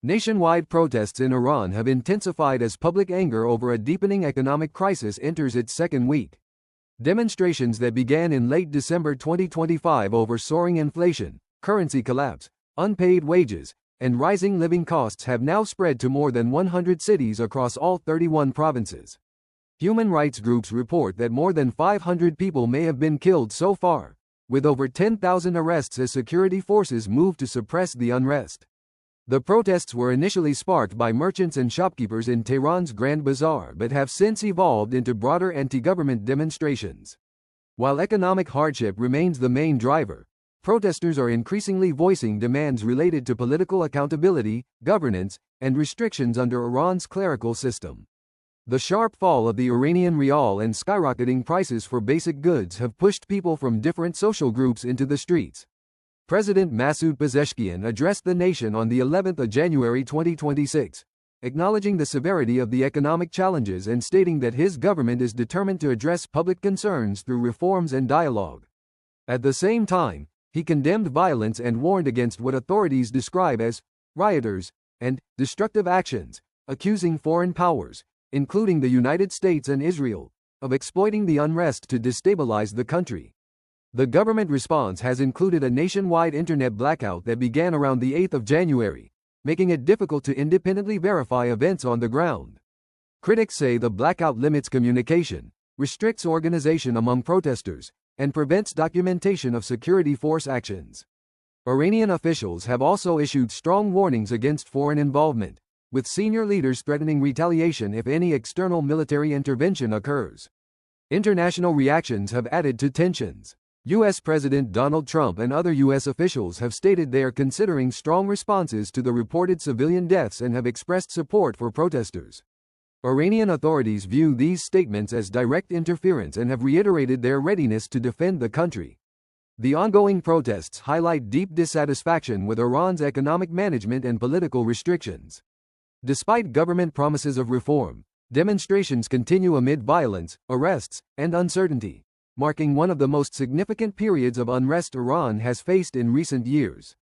Nationwide protests in Iran have intensified as public anger over a deepening economic crisis enters its second week. Demonstrations that began in late December 2025 over soaring inflation, currency collapse, unpaid wages, and rising living costs have now spread to more than 100 cities across all 31 provinces. Human rights groups report that more than 500 people may have been killed so far, with over 10,000 arrests as security forces move to suppress the unrest. The protests were initially sparked by merchants and shopkeepers in Tehran's Grand Bazaar but have since evolved into broader anti-government demonstrations. While economic hardship remains the main driver, protesters are increasingly voicing demands related to political accountability, governance, and restrictions under Iran's clerical system. The sharp fall of the Iranian rial and skyrocketing prices for basic goods have pushed people from different social groups into the streets. President Masoud Pezeshkian addressed the nation on the 11th of January 2026, acknowledging the severity of the economic challenges and stating that his government is determined to address public concerns through reforms and dialogue. At the same time, he condemned violence and warned against what authorities describe as rioters and destructive actions, accusing foreign powers, including the United States and Israel, of exploiting the unrest to destabilize the country. The government response has included a nationwide internet blackout that began around the 8th of January, making it difficult to independently verify events on the ground. Critics say the blackout limits communication, restricts organization among protesters, and prevents documentation of security force actions. Iranian officials have also issued strong warnings against foreign involvement, with senior leaders threatening retaliation if any external military intervention occurs. International reactions have added to tensions. U.S. President Donald Trump and other U.S. officials have stated they are considering strong responses to the reported civilian deaths and have expressed support for protesters. Iranian authorities view these statements as direct interference and have reiterated their readiness to defend the country. The ongoing protests highlight deep dissatisfaction with Iran's economic management and political restrictions. Despite government promises of reform, demonstrations continue amid violence, arrests, and uncertainty, marking one of the most significant periods of unrest Iran has faced in recent years.